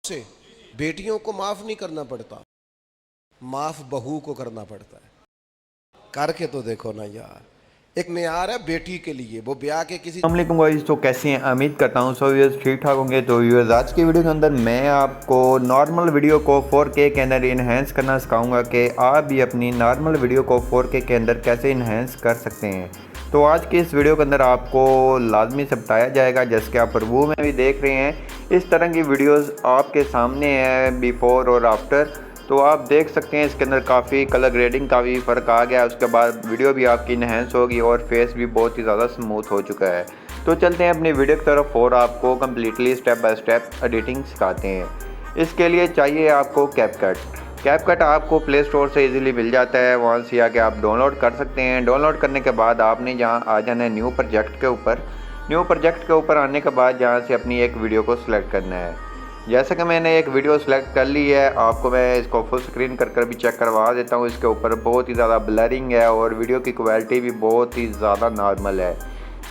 से बेटियों को माफ नहीं करना पड़ता, माफ बहू को करना पड़ता है। करके तो देखो ना यार, एक मेयार है बेटी के लिए, वो ब्याह के किसी। अस्सलाम वालेकुम गाइस, तो कैसे हैं? उम्मीद करता हूँ सब व्यूअर्स ठीक ठाक होंगे। तो व्यूअर्स, आज की वीडियो के अंदर मैं आपको नॉर्मल वीडियो को 4K के अंदर इन्हेंस करना सिखाऊंगा कि आप भी अपनी नॉर्मल वीडियो को 4K के अंदर कैसे इन्हेंस कर सकते हैं। तो आज की इस वीडियो के अंदर आपको लाजमी से बताया जाएगा, जैसे कि आप रिव्यू में भी देख रहे हैं, इस तरह की वीडियोज़ आपके सामने है बिफोर और आफ्टर। तो आप देख सकते हैं इसके अंदर काफ़ी कलर ग्रेडिंग का भी फ़र्क आ गया। उसके बाद वीडियो भी आपकी इन्हेंस होगी और फेस भी बहुत ही ज़्यादा स्मूथ हो चुका है। तो चलते हैं अपनी वीडियो की तरफ और आपको completely step by step editing सिखाते हैं। इसके लिए चाहिए आपको कैपकट आपको प्ले स्टोर से इजीली मिल जाता है, वहाँ से आके आप डाउनलोड कर सकते हैं। डाउनलोड करने के बाद आपने जहाँ आ जाना है न्यू प्रोजेक्ट के ऊपर आने के बाद जहाँ से अपनी एक वीडियो को सिलेक्ट करना है। जैसे कि मैंने एक वीडियो सेलेक्ट कर ली है, आपको मैं इसको फुल स्क्रीन कर भी चेक करवा देता हूँ। इसके ऊपर बहुत ही ज़्यादा ब्लरिंग है और वीडियो की क्वालिटी भी बहुत ही ज़्यादा नॉर्मल है।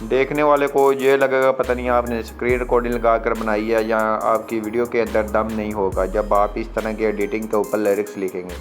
देखने वाले को ये लगेगा पता नहीं आपने स्क्रीन रिकॉर्डिंग लगा कर बनाई है या आपकी वीडियो के अंदर दम नहीं होगा जब आप इस तरह की एडिटिंग के ऊपर लिरिक्स लिखेंगे।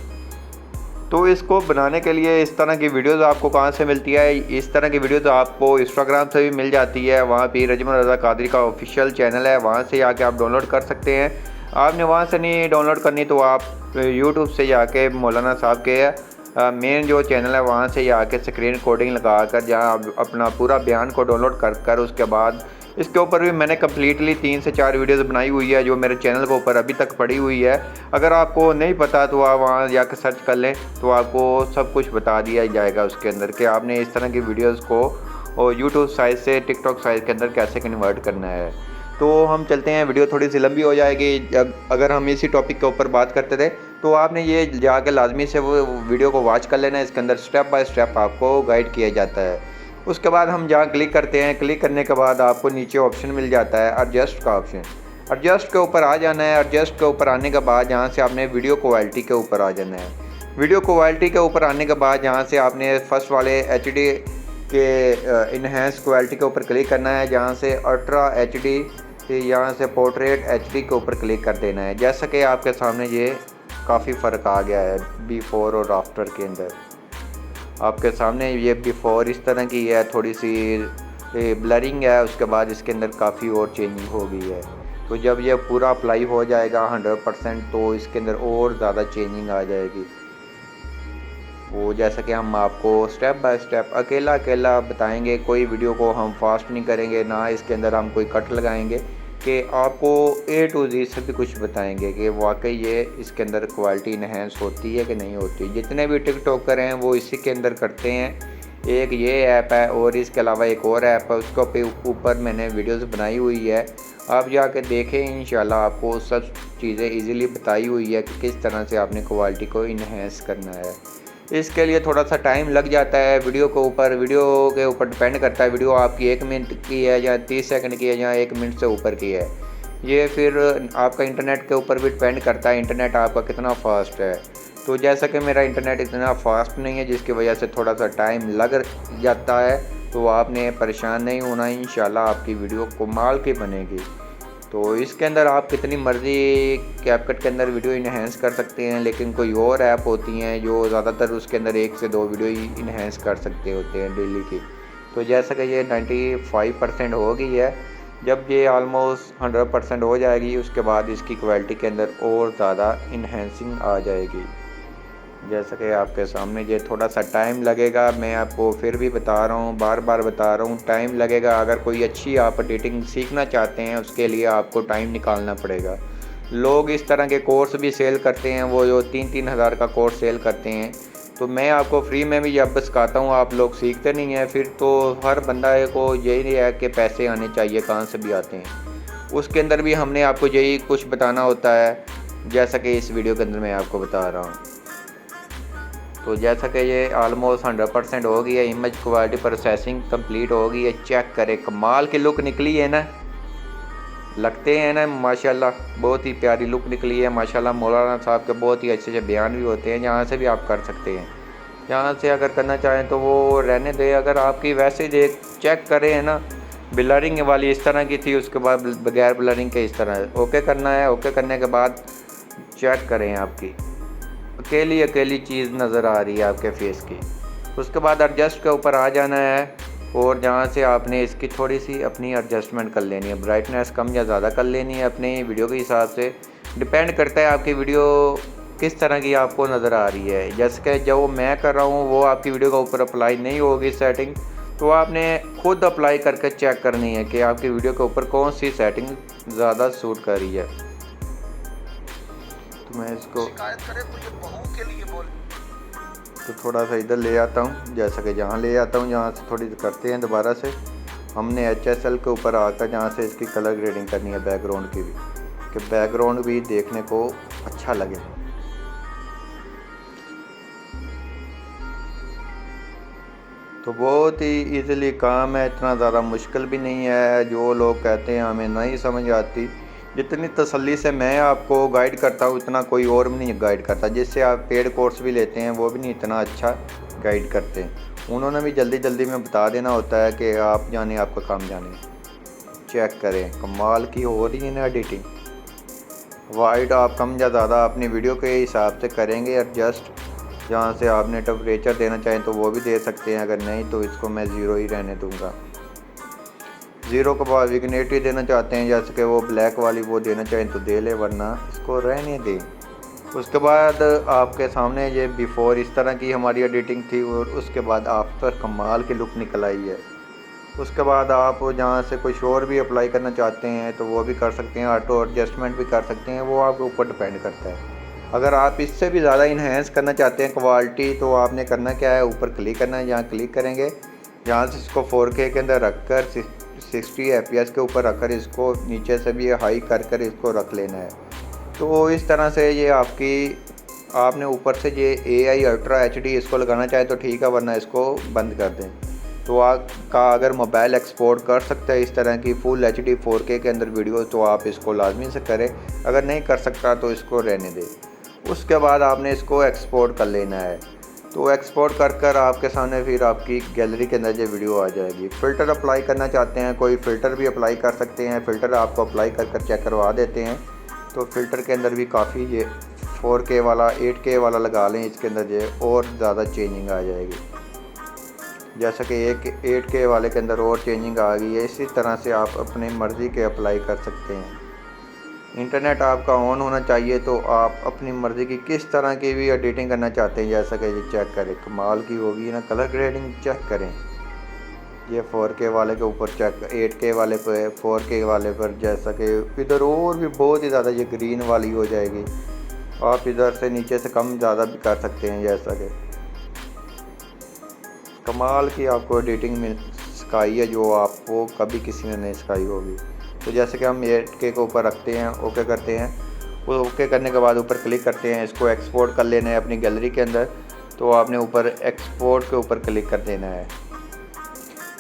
तो इसको बनाने के लिए इस तरह की वीडियोज़ आपको कहाँ से मिलती है? इस तरह की वीडियोज़ आपको इंस्टाग्राम से भी मिल जाती है। वहाँ पे रजमन रज़ा कादरी का ऑफिशियल चैनल है, वहाँ से आके आप डाउनलोड कर सकते हैं। आपने वहाँ से नहीं डाउनलोड करनी तो आप यूट्यूब से जाके मौलाना साहब के मेन जो चैनल है वहाँ से आके स्क्रीन रिकॉर्डिंग लगा कर जहाँ आप अपना पूरा बयान को डाउनलोड कर उसके बाद इसके ऊपर भी मैंने कम्प्लीटली 3 से 4 वीडियोज़ बनाई हुई है जो मेरे चैनल के ऊपर अभी तक पड़ी हुई है। अगर आपको नहीं पता तो आप वहाँ जाकर सर्च कर लें तो आपको सब कुछ बता दिया जाएगा उसके अंदर कि आपने इस तरह की वीडियोज़ को और यूट्यूब साइज़ से टिकटॉक साइज़ के अंदर कैसे कन्वर्ट करना है। तो हम चलते हैं, वीडियो थोड़ी सी लंबी हो जाएगी। अगर हम इसी टॉपिक के ऊपर बात करते थे तो आपने ये जाके लाजमी से वो वीडियो को वॉच कर लेना है। इसके अंदर स्टेप बाय स्टेप आपको गाइड किया जाता है। उसके बाद हम जहाँ क्लिक करते हैं, क्लिक करने के बाद आपको नीचे ऑप्शन मिल जाता है एडजस्ट का ऑप्शन। एडजस्ट के ऊपर आ जाना है। एडजस्ट के ऊपर आने के बाद यहाँ से आपने वीडियो क्वालिटी के ऊपर आ जाना है। वीडियो क्वालिटी के ऊपर आने के बाद यहाँ से आपने फर्स्ट वाले HD के इन्हेंस क्वालिटी के ऊपर क्लिक करना है। जहाँ से अल्ट्रा HD यहाँ से पोर्ट्रेट HD के ऊपर क्लिक कर देना है। जैसा कि आपके सामने ये काफ़ी फ़र्क आ गया है बिफोर और आफ्टर के अंदर। आपके सामने ये बिफोर इस तरह की है, थोड़ी सी ब्लरिंग है, उसके बाद इसके अंदर काफ़ी और चेंजिंग हो गई है। तो जब ये पूरा अप्लाई हो जाएगा 100% तो इसके अंदर और ज़्यादा चेंजिंग आ जाएगी। वो जैसा कि हम आपको स्टेप बाय स्टेप अकेला बताएंगे, कोई वीडियो को हम फास्ट नहीं करेंगे, ना इसके अंदर हम कोई कट लगाएंगे, कि आपको A to Z सभी कुछ बताएंगे कि वाकई ये इसके अंदर क्वालिटी इन्हेंस होती है कि नहीं होती। जितने भी टिकटॉकर हैं वो इसी के अंदर करते हैं। एक ये ऐप है और इसके अलावा एक और ऐप है, उसके ऊपर मैंने वीडियोस बनाई हुई है, आप जाके देखें। इंशाल्लाह आपको सब चीज़ें इजीली बताई हुई है कि किस तरह से आपने क्वालिटी को इन्हेंस करना है। इसके लिए थोड़ा सा टाइम लग जाता है। वीडियो के ऊपर डिपेंड करता है, वीडियो आपकी 1 मिनट की है या 30 सेकंड की है या 1 मिनट से ऊपर की है। ये फिर आपका इंटरनेट के ऊपर भी डिपेंड करता है, इंटरनेट आपका कितना फास्ट है। तो जैसा कि मेरा इंटरनेट इतना फास्ट नहीं है जिसकी वजह से थोड़ा सा टाइम लग जाता है, तो आपने परेशान नहीं होना। इंशाल्लाह आपकी वीडियो कमाल की बनेगी। तो इसके अंदर आप कितनी मर्ज़ी कैपकट के अंदर वीडियो इन्हेंस कर सकते हैं, लेकिन कोई और ऐप होती हैं जो ज़्यादातर उसके अंदर 1 से 2 वीडियो ही इन्हेंस कर सकते होते हैं डेली की। तो जैसा कि ये 95% हो गई है, जब ये ऑलमोस्ट 100% हो जाएगी उसके बाद इसकी क्वालिटी के अंदर और ज़्यादा इन्हेंसिंग आ जाएगी। जैसा कि आपके सामने ये थोड़ा सा टाइम लगेगा, मैं आपको फिर भी बता रहा हूँ, बार बार बता रहा हूँ, टाइम लगेगा। अगर कोई अच्छी आप एडिटिंग सीखना चाहते हैं उसके लिए आपको टाइम निकालना पड़ेगा। लोग इस तरह के कोर्स भी सेल करते हैं, वो जो 3-3 हज़ार का कोर्स सेल करते हैं। तो मैं आपको फ्री में भी जब सिखाता हूँ आप लोग सीखते नहीं हैं, फिर तो हर बंदा को यही है कि पैसे आने चाहिए, कहाँ से भी आते हैं। उसके अंदर भी हमने आपको यही कुछ बताना होता है, जैसा कि इस वीडियो के अंदर मैं आपको बता रहा हूँ। तो जैसा कि ये ऑलमोस्ट 100% हो गई है, इमेज क्वालिटी प्रोसेसिंग कंप्लीट हो गई है। चेक करें, कमाल की लुक निकली है ना, लगते हैं ना माशाल्लाह, बहुत ही प्यारी लुक निकली है माशाल्लाह। मौलाना साहब के बहुत ही अच्छे बयान भी होते हैं, यहाँ से भी आप कर सकते हैं। यहाँ से अगर करना चाहें तो वो रहने दें, अगर आपकी वैसे देख चेक करें है ना ब्लरिंग वाली इस तरह की थी, उसके बाद बगैर ब्लरिंग के इस तरह ओके करना है। ओके करने के बाद चेक करें, आपकी अकेली चीज़ नज़र आ रही है आपके फेस की। उसके बाद एडजस्ट के ऊपर आ जाना है और जहाँ से आपने इसकी थोड़ी सी अपनी एडजस्टमेंट कर लेनी है, ब्राइटनेस कम या ज़्यादा कर लेनी है अपनी वीडियो के हिसाब से। डिपेंड करता है आपकी वीडियो किस तरह की आपको नज़र आ रही है। जैसे कि जो मैं कर रहा हूँ वो आपकी वीडियो के ऊपर अप्लाई नहीं होगी सेटिंग, तो आपने खुद अप्लाई करके चेक करनी है कि आपकी वीडियो के ऊपर कौन सी सेटिंग ज़्यादा सूट कर रही है। तो मैं इसको शिकायत करे तो ये बहू के लिए बोल। तो थोड़ा सा इधर ले आता हूँ, जैसा कि जहाँ ले आता हूँ, जहाँ से थोड़ी करते हैं दोबारा से। हमने HSL के ऊपर आकर जहाँ से इसकी कलर ग्रेडिंग करनी है बैकग्राउंड की भी, कि बैकग्राउंड भी देखने को अच्छा लगे। तो बहुत ही इजीली काम है, इतना ज़्यादा मुश्किल भी नहीं है। जो लोग कहते हैं हमें नहीं समझ आती, जितनी तसल्ली से मैं आपको गाइड करता हूँ उतना कोई और भी नहीं गाइड करता। जिससे आप पेड कोर्स भी लेते हैं वो भी नहीं इतना अच्छा गाइड करते हैं। उन्होंने भी जल्दी में बता देना होता है कि आप जाने आपका काम जाने। चेक करें, कमाल की हो रही है ना एडिटिंग। वाइड आप कम या ज़्यादा अपनी वीडियो के हिसाब से करेंगे एडजस्ट। जहाँ से आपने टेम्परेचर देना चाहें तो वो भी दे सकते हैं, अगर नहीं तो इसको मैं 0 ही रहने दूँगा। 0 के बाद विग्नेटिव देना चाहते हैं, जैसे कि वो ब्लैक वाली वो देना चाहें तो दे ले, वरना इसको रहने दें। उसके बाद आपके सामने ये बिफ़ोर इस तरह की हमारी एडिटिंग थी और उसके बाद आफ्टर कमाल की लुक निकल आई है। उसके बाद आप जहाँ से कुछ और भी अप्लाई करना चाहते हैं तो वो भी कर सकते हैं, ऑटो एडजस्टमेंट भी कर सकते हैं, वो आपके ऊपर डिपेंड करता है। अगर आप इससे भी ज़्यादा इन्हेंस करना चाहते हैं क्वालिटी, तो आपने करना क्या है, ऊपर क्लिक करना है। यहाँ क्लिक करेंगे, यहाँ से इसको 4K के अंदर रखकर 60 FPS के ऊपर रखकर इसको नीचे से भी हाई कर इसको रख लेना है। तो इस तरह से ये आपने ऊपर से ये AI अल्ट्रा HD इसको लगाना चाहे तो ठीक है, वरना इसको बंद कर दें। तो आपका अगर मोबाइल एक्सपोर्ट कर सकता है इस तरह की फुल HD 4K के अंदर वीडियो, तो आप इसको लाजमी से करें। अगर नहीं कर सकता तो इसको रहने दें। उसके बाद आपने इसको एक्सपोर्ट कर लेना है। तो एक्सपोर्ट कर आपके सामने फिर आपकी गैलरी के अंदर ये वीडियो आ जाएगी। फ़िल्टर अप्लाई करना चाहते हैं, कोई फ़िल्टर भी अप्लाई कर सकते हैं। फ़िल्टर आपको अप्लाई कर चेक करवा देते हैं। तो फ़िल्टर के अंदर भी काफ़ी ये 4K वाला 8K वाला लगा लें, इसके अंदर ये और ज़्यादा चेंजिंग आ जाएगी। जैसा कि एक 8K वाले के अंदर और चेंजिंग आ गई है। इसी तरह से आप अपनी मर्ज़ी के अप्लाई कर सकते हैं। इंटरनेट आपका ऑन होना चाहिए, तो आप अपनी मर्ज़ी की किस तरह की भी एडिटिंग करना चाहते हैं, जैसा कि ये चेक करें, कमाल की होगी ना। कलर ग्रेडिंग चेक करें, ये 4K वाले के ऊपर चेक, 8K वाले पे, 4K वाले पर, जैसा कि इधर और भी बहुत ही ज़्यादा ये ग्रीन वाली हो जाएगी। आप इधर से नीचे से कम ज़्यादा भी कर सकते हैं, जैसा कि कमाल की आपको एडिटिंग में सिखाई है जो आपको कभी किसी ने नहीं सिखाई होगी। तो जैसे कि हम 8K के ऊपर रखते हैं, ओके करते हैं। वो ओके करने के बाद ऊपर क्लिक करते हैं, इसको एक्सपोर्ट कर लेना है अपनी गैलरी के अंदर। तो आपने ऊपर एक्सपोर्ट के ऊपर क्लिक कर देना है,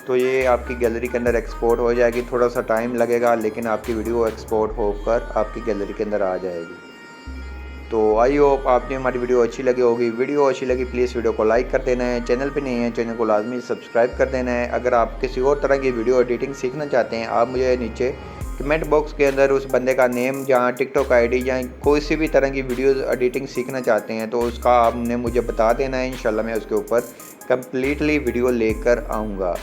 तो ये आपकी गैलरी के अंदर एक्सपोर्ट हो जाएगी। थोड़ा सा टाइम लगेगा, लेकिन आपकी वीडियो एक्सपोर्ट होकर आपकी गैलरी के अंदर आ जाएगी। तो आई होप आपने हमारी वीडियो अच्छी लगी होगी। वीडियो अच्छी लगी प्लीज़ वीडियो को लाइक कर देना है। चैनल पे नहीं है, चैनल को लाजमी सब्सक्राइब कर देना है। अगर आप किसी और तरह की वीडियो एडिटिंग सीखना चाहते हैं, आप मुझे नीचे कमेंट बॉक्स के अंदर उस बंदे का नेम, जहाँ टिकटॉक ID या कोई सी भी तरह की वीडियो एडिटिंग सीखना चाहते हैं, तो उसका आपने मुझे बता देना है। इंशाल्लाह मैं उसके ऊपर कम्प्लीटली वीडियो लेकर आऊँगा।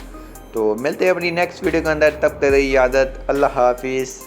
तो मिलते हैं अपनी नेक्स्ट वीडियो के अंदर, तब तक रही इजाज़त। अल्लाह हाफिज़।